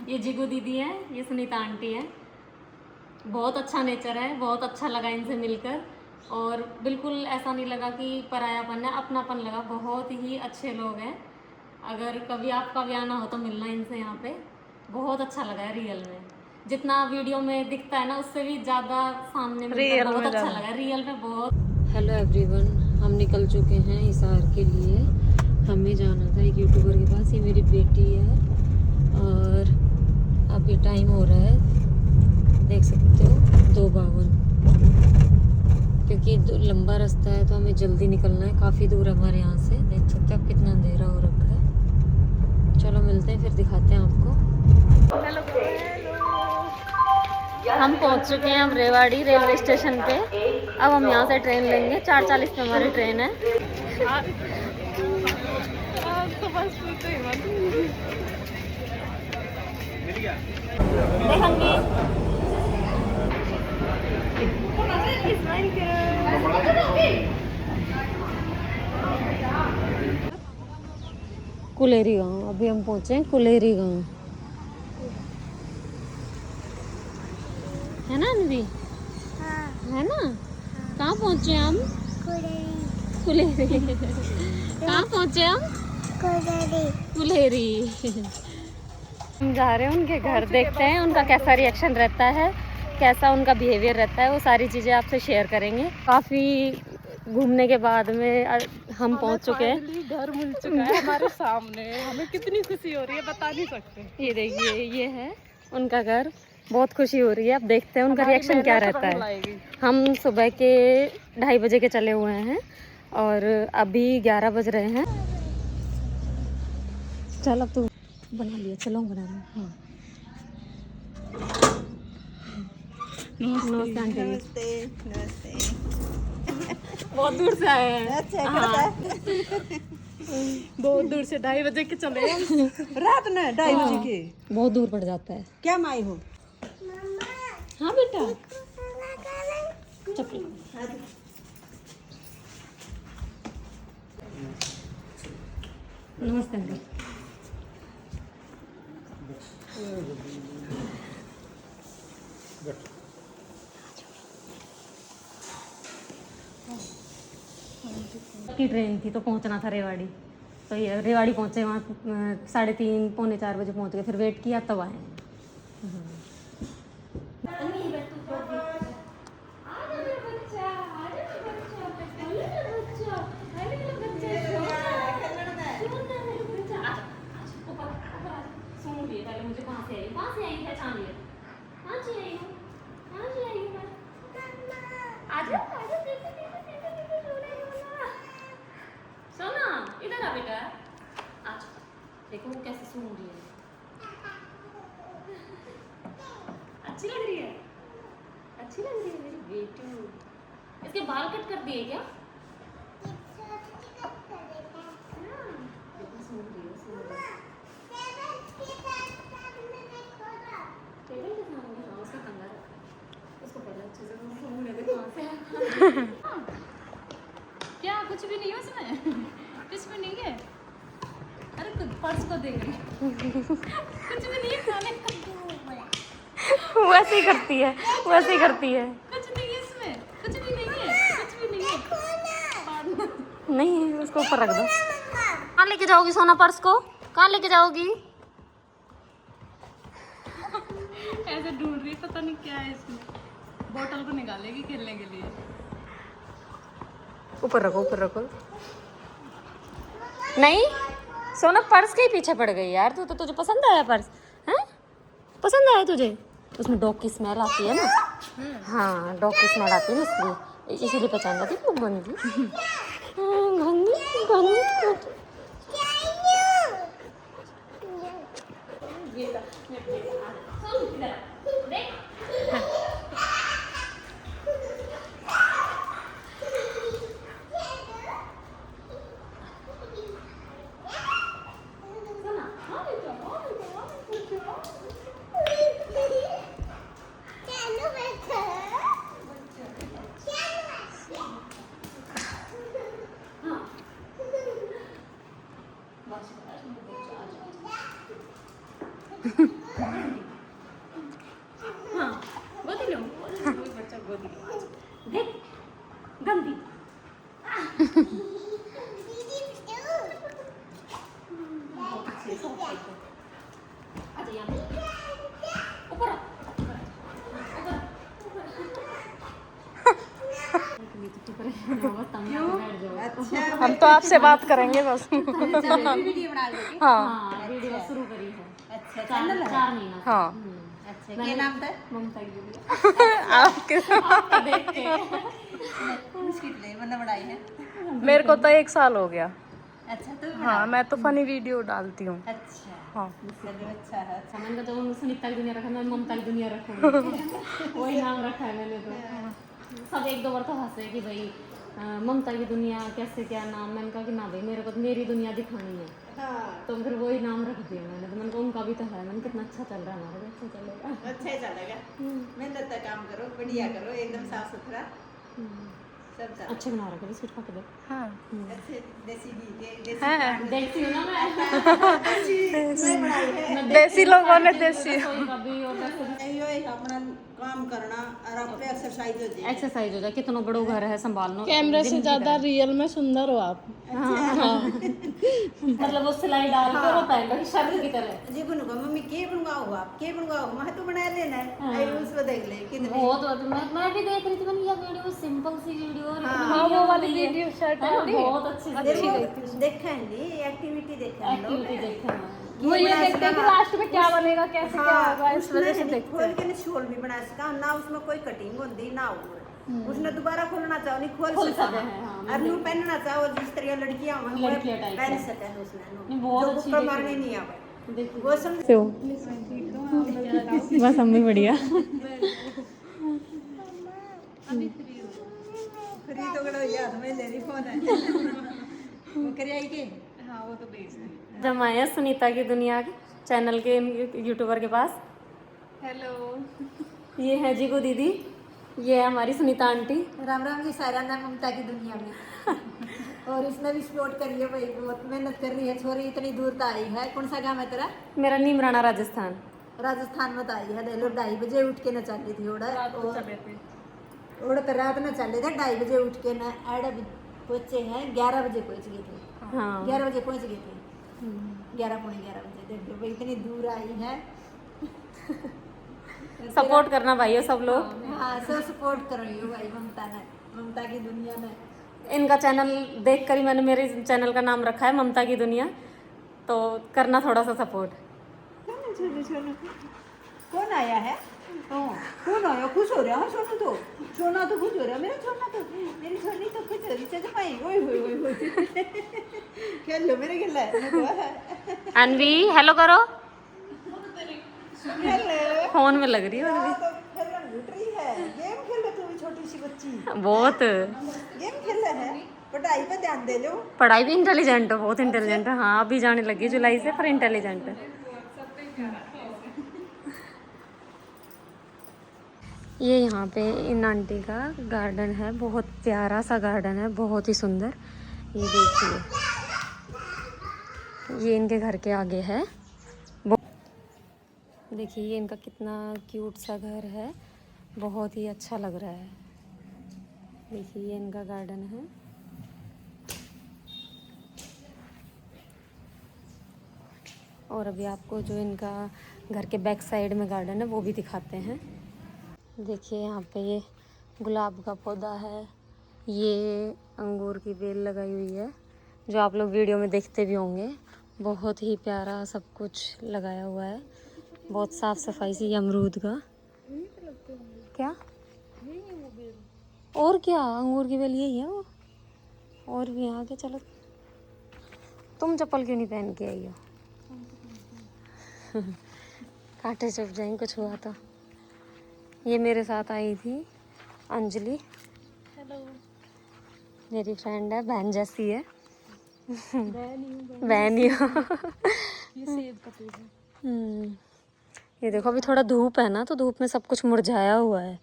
ये जिगू दीदी है, ये सुनीता आंटी है। बहुत अच्छा नेचर है, बहुत अच्छा लगा इनसे मिलकर और बिल्कुल ऐसा नहीं लगा कि परायापन है, अपनापन लगा। बहुत ही अच्छे लोग हैं। अगर कभी आपका भी आना हो तो मिलना इनसे यहाँ पे। बहुत अच्छा लगा है रियल में, जितना वीडियो में दिखता है ना उससे भी ज़्यादा सामने मिलता है। बहुत अच्छा लगा रियल में बहुत। हेलो एवरीवन, हम निकल चुके हैं हिसार के लिए। हमें जाना था एक यूट्यूबर के पास, ये मेरी बेटी है और अभी टाइम हो रहा है, देख सकते हो 2:52, क्योंकि लंबा रास्ता है तो हमें जल्दी निकलना है। काफ़ी दूर है हमारे यहाँ से, देख सकते हो आप कितना अंधेरा हो रखा है। चलो मिलते हैं, फिर दिखाते हैं आपको। हम पहुंच चुके हैं अब रेवाड़ी रेलवे स्टेशन पे। अब हम यहाँ से ट्रेन लेंगे, 4:40 पे हमारी ट्रेन है। कुलेरी गांव, अभी हम पहुंचे हैं कुलेरी गांव, है ना अनवी? हाँ। है ना? हाँ। कहाँ पहुंचे हम? कुलेरी। कहाँ पहुंचे हम? कुलेरी। हम जा रहे हैं उनके घर, देखते हैं उनका कैसा रिएक्शन रहता है, कैसा उनका बिहेवियर रहता है। वो सारी चीज़ें आपसे शेयर करेंगे। काफ़ी घूमने के बाद में हम पहुंच चुके हैं। घर मिल चुका है हमारे सामने, हमें कितनी खुशी हो रही है बता नहीं सकते। ये देखिए, ये है उनका घर। बहुत खुशी हो रही है। अब देखते हैं उनका रिएक्शन क्या रहता है। हम सुबह के 2:30 बजे के चले हुए हैं और अभी 11 बज रहे हैं। चल अब तू बना लिया, चलो बना रहे हैं। हाँ नमस्ते आंटी। नमस्ते। बहुत दूर से आए हैं। अच्छा, हाँ। बहुत दूर से 2:30 बजे के चले रात में 2:30 बजे के। बहुत दूर पड़ जाता है। क्या माई हो? हाँ बेटा, चप्पल। नमस्ते अंकल। की ट्रेन थी तो पहुंचना था रेवाड़ी, तो ये रेवाड़ी पहुंचे। वहाँ 3:30 पौने 4 बजे पहुंच गए, फिर वेट किया तब आए। मुझे कहाँ से आई पहचान लिया। कहाँ से आई हूँ, कहाँ से आई हूँ मैं? आजा आजा, सोना इधर आ बेटा। आज देखो वो कैसे सूंघ रही है। अच्छी लग रही है, अच्छी लग रही है मेरी बेटी। इसके बाल कट कर दिए क्या? सूंघ रही है, सूंघ रही है। टेबल के सामने हाँ, उसका कंधा रखा है, उसको पहले अच्छे से सूंघने दे कहाँ से। क्या कुछ भी नहीं है उसमें? कुछ भी नहीं है। अरे खुद पर्स को देख रही कुछ भी नहीं है खाने का। वैसे ही करती है, वैसे ही करती है। कुछ नहीं है इसमें, कुछ भी नहीं है, कुछ भी नहीं है। नहीं, उसको ऊपर रख दो। कहाँ लेके जाओगी सोना पर्स को? कहाँ लेके जाओगी? ऐसे ढूंढ रही, पता नहीं क्या है इसमें। बोतल को निकालेगी खेलने के लिए। ऊपर रखो, ऊपर रखो। नहीं सोना, पर्स के ही पीछे पड़ गई यार तू। तो तुझे पसंद आया पर्स? हैं, पसंद आया तुझे? उसमें डॉग की स्मेल आती है ना। हाँ डॉग की स्मेल आती है ना, इसीलिए पहचान जाती है गंदी गंदी गंदी। चाहिए आपको? ऊपर आओ, ऊपर आओ। ये तो चुप रहे, बस तंग ना बैठ जाओ। अच्छा हम तो आपसे बात करेंगे बस। वीडियो बना लोगे? हाँ हाँ वीडियो शुरू करी है अच्छा 4 महीना से। हाँ। अच्छा क्या नाम था? ममता की वीडियो आपके आपका देख के मुश्किल मतलब बढ़ाई है। मेरे को तो 1 साल हो गया। अच्छा तो हाँ मैं तो फनी वीडियो डालती हूँ। अच्छा हाँ चलो अच्छा है। अच्छा मैंने कहा तो सुनीता की दुनिया रखा, मैं ममता की दुनिया रखूंगी। वही नाम रखा है मैंने तो। सब 1-2 बार तो हंसे कि भाई ममता की दुनिया कैसे, क्या नाम। मैंने कहा कि ना भाई मेरे को तो मेरी दुनिया दिखानी है, हाँ तो फिर वही नाम रख दिया मैंने। तो मैंने कहा उनका भी तो है। मैंने कितना अच्छा चल रहा है हमारा, अच्छा चलेगा। अच्छा ही चलेगा। मेहनत का काम करो, बढ़िया करो, एकदम साफ सुथरा सब चल। अच्छे बना रखे बिस्कुट खा के दे। हाँ अच्छे देसी घी के देसी है। खांड, देखती हूँ ना मैं देसी नहीं बनाई है। मैं देसी लोगों ने देसी रसोई का भी और वैसे यो एक अपना काम करना और आप पे एक्सरसाइज हो जाए। एक्सरसाइज हो जाए। कितना बड़ो घर है संभालना, कैमरे से ज्यादा रियल में सुंदर हो आप। मतलब वो सिलाई डाल कर वो पहन रही शर्ट की तरह। जी बनूंगा मम्मी के बनवाओ आप के बनवाओ मैं तो बना लेना है। आई उसको देख ले कितनी बहुत मैं भी देख रही थी। मैंने ये वीडियो सिंपल सी वीडियो और इतनी हाँ बढ़िया वो वाली बनी है। वीडियो शर्ट है ना, वाली बहुत अच्छी देखो देखा है नहीं एक्टिविटी देखा है लोग। एक्टिविटी देखा है। वो ये देखते हैं कि लास्ट में क्या बनेगा, कैसे क्या होगा, इस वजह से देखते खोल के नहीं छोल भी बना सका ना, उसमें कोई कटिंग होती ना हो। उसने दोबारा खोलना चाहो नहीं खोल खोल सका सके हैं, हाँ, और न्यू पहनना चाहो जिस तरह लड़कियां हों लड़कियां टाइप पहन की। सके उसने नहीं, बहुत जो अच्छी बुक्का देखी। मारने नहीं आवे देखिए वो समझ बस हम भी बढ़िया। फ्री तो करो याद में ले रही फोन है वो करे आई के हाँ वो तो बेच दे। जब आए हैं सुनीता की दुनिया चैनल के यूट्यूबर के पास। हेलो। ये है जीगो दीदी, ये है हमारी सुनीता आंटी। राम राम जी सारा नाम ममता की दुनिया में और इसने भी सपोर्ट करी है भाई, बहुत मेहनत कर रही है छोरी, इतनी दूर तो आई है। कौन सा गाँव है तेरा? मेरा नीमराना राजस्थान। राजस्थान में तो आई है। देख लो 2:30 बजे उठ के न चली थी ओड़ तो रात न चले थे 2:30 बजे उठ के न आड़े पहुंचे हैं 11 बजे पहुंच गए थे। हाँ 11 बजे पहुंच गए थे 11 पौने 11 बजे। देख लो भाई इतनी दूर आई है। सपोर्ट करना भाइयों सब लोग। हाँ सब सपोर्ट कर रही हो भाई ममता ने, ममता की दुनिया में। इनका चैनल देख कर ही मैंने मेरे चैनल का नाम रखा है ममता की दुनिया, तो करना थोड़ा सा सपोर्ट। कौन आया है? कौन आया? खुश हो रहा है सोनू तो, सोना तो खुश हो रहा है, मेरा सोना तो, मेरी सोनी तो खुश हो रही है। भाई ओए होए होए होए खेल लो मेरे खेल है। अनवी हेलो करो, खेल लो फोन में लग रही है अनवी। तो खेलना लूट रही है। गेम खेल लो तू भी छोटी सी बच्ची, बहुत गेम खेल रहा है। पढ़ाई पे ध्यान दे लो। पढ़ाई भी इंटेलिजेंट है, बहुत इंटेलिजेंट है। हाँ अभी जाने लगी जुलाई से, पर इंटेलिजेंट है। ये यहाँ पे इन आंटी का गार्डन है, बहुत प्यारा सा गार्डन है, बहुत ही सुंदर। ये देखिए ये इनके घर के आगे है। देखिए ये इनका कितना क्यूट सा घर है, बहुत ही अच्छा लग रहा है। देखिए ये इनका गार्डन है। और अभी आपको जो इनका घर के बैक साइड में गार्डन है वो भी दिखाते हैं। देखिए यहाँ पे ये गुलाब का पौधा है, ये अंगूर की बेल लगाई हुई है जो आप लोग वीडियो में देखते भी होंगे। बहुत ही प्यारा सब कुछ लगाया हुआ है, बहुत साफ सफाई से। ये अमरूद का क्या और क्या अंगूर की बेल यही है वो। और भी यहाँ के चलो, तुम चप्पल क्यों नहीं पहन के आई हो? कांटे चुभ जाएंगे कुछ हुआ तो। ये मेरे साथ आई थी अंजलि, हेलो। मेरी फ्रेंड है, बहन जैसी है। बहन ही हो। ये सेब का पेड़ है। ये देखो अभी थोड़ा धूप है ना, तो धूप में सब कुछ मुरझाया हुआ है।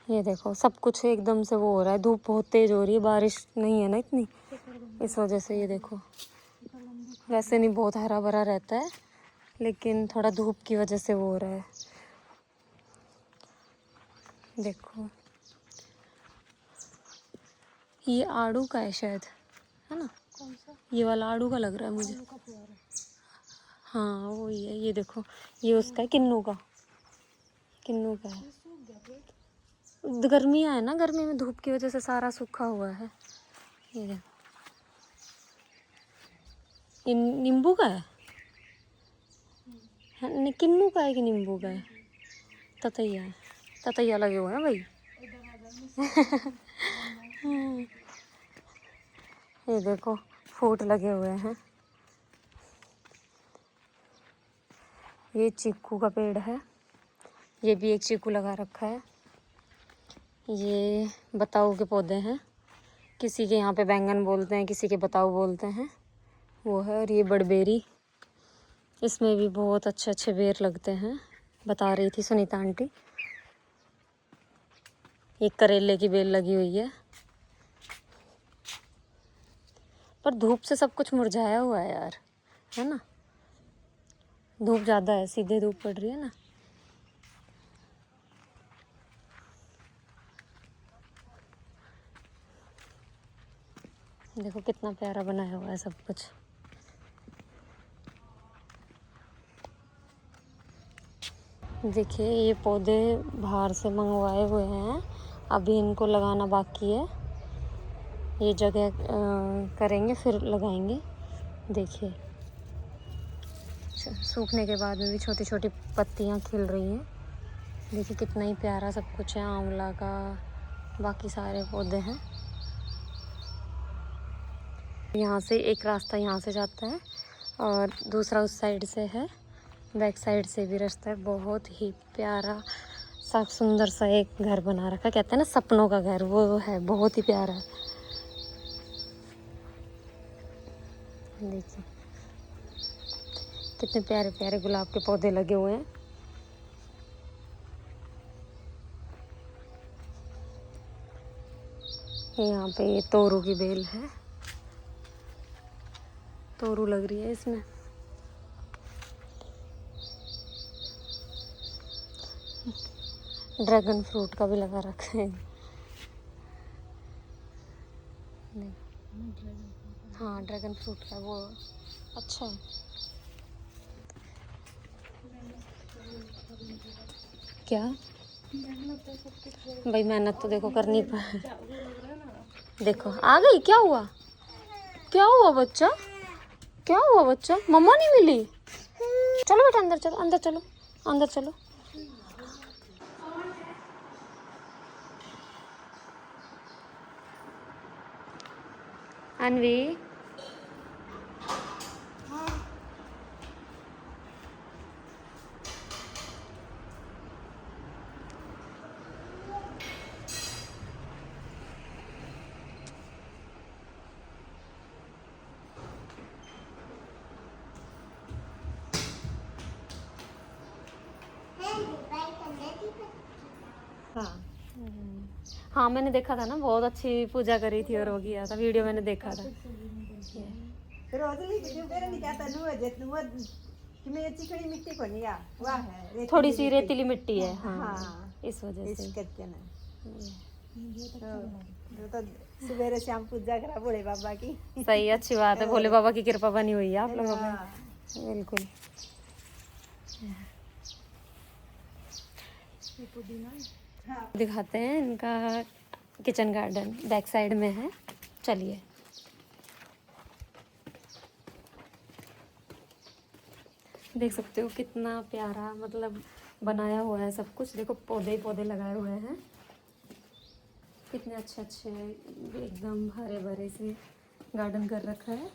ये देखो सब कुछ एकदम से वो हो रहा है, धूप बहुत तेज हो रही है, बारिश नहीं है ना इतनी, इस वजह से। ये देखो वैसे नहीं बहुत हरा भरा रहता है, लेकिन थोड़ा धूप की वजह से वो हो रहा है। देखो ये आड़ू का है शायद, है ना? कौन सा? ये वाला आड़ू का लग रहा है मुझे। हाँ वही है, ये देखो ये उसका है, किन्नू का है। गर्मी है ना, गर्मी में धूप की वजह से सारा सूखा हुआ है। ये देखो ये नींबू का है, नहीं किन्नू का है कि नींबू का है? ततैया है, ततैया लगे हुए हैं भाई। ये देखो फूट लगे हुए हैं। ये चीकू का पेड़ है, ये भी एक चीकू लगा रखा है। ये बताऊ के पौधे हैं, किसी के यहाँ पे बैंगन बोलते हैं, किसी के बताऊ बोलते हैं, वो है। और ये बड़बेरी, इसमें भी बहुत अच्छे अच्छे बेर लगते हैं, बता रही थी सुनीता आंटी। एक करेले की बेल लगी हुई है, पर धूप से सब कुछ मुरझाया हुआ है यार, है ना। धूप ज़्यादा है, सीधे धूप पड़ रही है ना। देखो कितना प्यारा बनाया हुआ है सब कुछ। देखिए ये पौधे बाहर से मंगवाए हुए हैं, अभी इनको लगाना बाकी है। ये जगह करेंगे फिर लगाएंगे। देखिए सूखने के बाद में भी छोटी छोटी पत्तियां खिल रही हैं। देखिए कितना ही प्यारा सब कुछ है, आंवला का, बाकी सारे पौधे हैं। यहाँ से एक रास्ता यहाँ से जाता है और दूसरा उस साइड से है, बैक साइड से भी रास्ता है। बहुत ही प्यारा सा सुंदर सा एक घर बना रखा, कहते हैं ना सपनों का घर, वो है। बहुत ही प्यारा है। देखिए कितने प्यारे प्यारे गुलाब के पौधे लगे हुए हैं। यहाँ पे ये तोरू की बेल है, तोरू लग रही है इसमें। ड्रैगन फ्रूट का भी लगा रखा है। हाँ ड्रैगन फ्रूट का वो अच्छा है। क्या भाई, मेहनत तो देखो करनी पड़। देखो आ गई, क्या हुआ, क्या हुआ बच्चा, क्या हुआ बच्चा? मम्मा नहीं मिली? चलो बेटा अंदर चलो, अंदर चलो, अंदर चलो। अनवी हाँ मैंने देखा था ना, बहुत अच्छी पूजा करी थी और हो गया था, वीडियो मैंने देखा था। थोड़ी सी रेतीली मिट्टी है, हाँ इस वजह से। तो सवेरे शाम पूजा करा भोले बाबा की। सही, अच्छी बात है, भोले बाबा की कृपा बनी हुई है आप लोगों पे। बिल्कुल। दिखाते हैं इनका किचन गार्डन, बैक साइड में है। चलिए देख सकते हो कितना प्यारा मतलब बनाया हुआ है सब कुछ। देखो पौधे ही पौधे लगाए हुए हैं, कितने अच्छे अच्छे एकदम हरे भरे से गार्डन कर रखा है।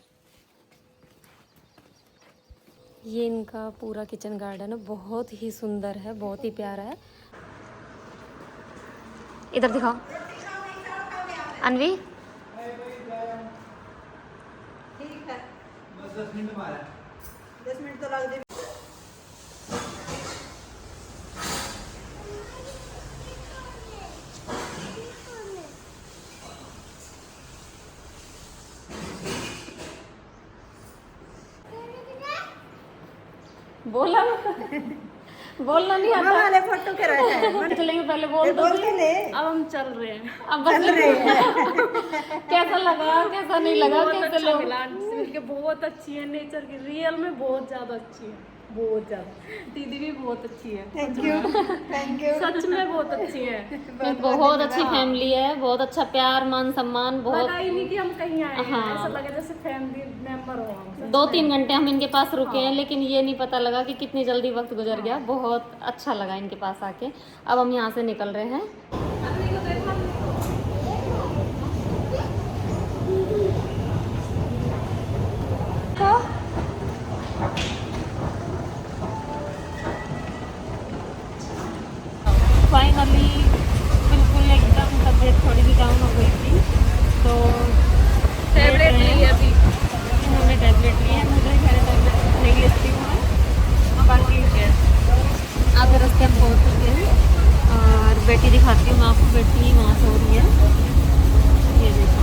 ये इनका पूरा किचन गार्डन है, बहुत ही सुंदर है, बहुत ही प्यारा है। इधर दिखाओ अनवी। ठीक है, 10 मिनट मारा, 10 मिनट तो लग जाए। बोला बोलना नहीं आता। वाले फोटो के रहे हैं, चलेंगे पहले बोल दो। अब हम चल रहे हैं, अब बस कैसा लगा कैसा नहीं लगा, कैसे लोग मिलके बहुत अच्छी है, नेचर की रियल में बहुत ज्यादा अच्छी है, बहुत ज्यादा। दीदी भी बहुत अच्छी है, थैंक यू थैंक यू। सच में बहुत अच्छी है। बहुत अच्छी फैमिली है, बहुत अच्छा प्यार मान सम्मान, बहुत लगा ही नहीं कि हम कहीं आए हैं, हाँ। ऐसा लगा जैसे फैमिली मेंबर हो हम, सच 2-3 घंटे हम इनके पास रुके हाँ। हैं, लेकिन ये नहीं पता लगा कि कितनी जल्दी वक्त गुजर गया। बहुत अच्छा लगा इनके पास आके। अब हम यहाँ से निकल रहे हैं। फाइनली बिल्कुल एकदम तबीयत थोड़ी भी डाउन हो गई थी, तो टैबलेट ली है अभी। इन्होंने टैबलेट ली है, मुझे मैंने टैबलेट नहीं लेती हूँ मैं। बाकी आधे रास्ते हम पहुँच चुके हैं और बेटी दिखाती हूँ मैं आपको। बेटी वहाँ सो रही है, ये देखो।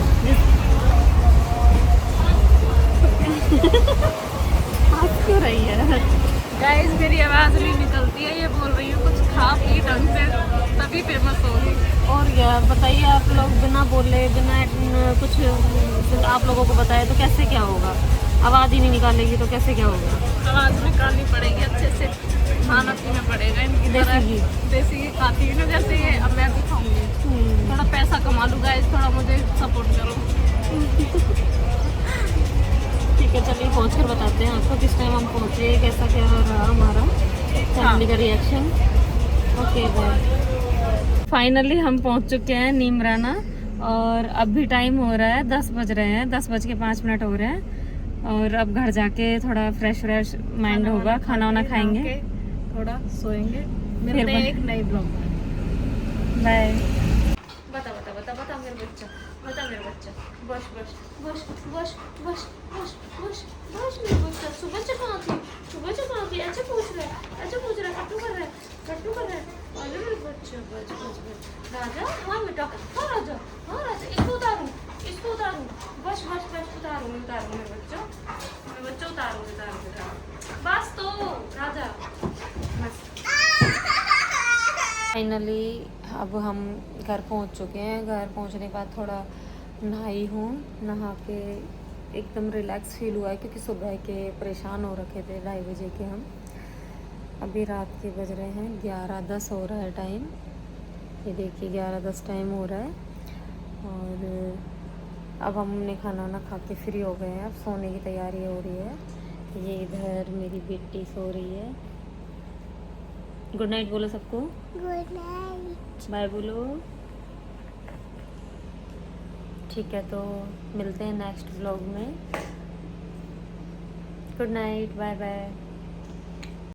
हंस क्यों रही है? गाइस मेरी आवाज नहीं निकलती है, ये बोल रही हूँ कुछ खा पी ढंग से तभी फेमस होगी। और क्या बताइए, आप लोग बिना बोले बिना कुछ आप लोगों को बताए तो कैसे क्या होगा? आवाज़ ही नहीं निकालेगी तो कैसे क्या होगा? आवाज निकालनी पड़ेगी, अच्छे से खाना पीना पड़ेगा इनकी देसी तरह। घी। देसी घी खाती हूँ ना जैसे ये, अब मैं भी खाऊंगी। थोड़ा पैसा कमा लूँ गाइस, थोड़ा मुझे सपोर्ट करो। ठीक है, चलिए पहुँच कर बताते हैं आपको किस टाइम हम पहुँचे, कैसा क्या रहा हमारा फैमिली का रिएक्शन। Okay bye. फाइनली हम पहुँच चुके हैं नीमराना और अब भी टाइम हो रहा है 10 बज रहे हैं, 10:05 हो रहे हैं। और अब घर जाके थोड़ा फ्रेश माइंड होगा, खाना वाना खाएंगे, थोड़ा सोएंगे। मिलते हैं एक नई ब्लॉग में। बाय। बता बता बता बता मेरे बच्चा, बता मेरे बच्चा। बस बस बस बस बस बस बस बस मेरे बच्चा। सुबह से कहाँ थी, सुबह से कहाँ थी? ऐसे पूछ रहा है, ऐसे पूछ रहा है, कट्टू कर रहा है, कट्टू कर रहा है। अरे मेरे बच्चे, बस बस बस राजा। हाँ बेटा, हाँ राजा, हाँ राजा। इसको उतारूँ, इसको उतारूँ, बस बस बस उतारूँ मेरे बच्चों, मेरे बच्चों उतारूँ। बस तो राजा बस। फाइनली अब हम घर पहुंच चुके हैं। घर पहुंचने के बाद थोड़ा नहाई हूँ, नहा के एकदम रिलैक्स फील हुआ है क्योंकि सुबह के परेशान हो रखे थे 2:30 बजे के हम। अभी रात के बज रहे हैं 11:10 हो रहा है टाइम। ये देखिए 11:10 टाइम हो रहा है और अब हमने खाना वाना खा के फ्री हो गए हैं। अब सोने की तैयारी हो रही है। ये इधर मेरी बेटी सो रही है। गुड नाइट बोलो सबको, गुड नाइट। बाय बोलो। ठीक है, तो मिलते हैं नेक्स्ट व्लॉग में। Good night, bye bye.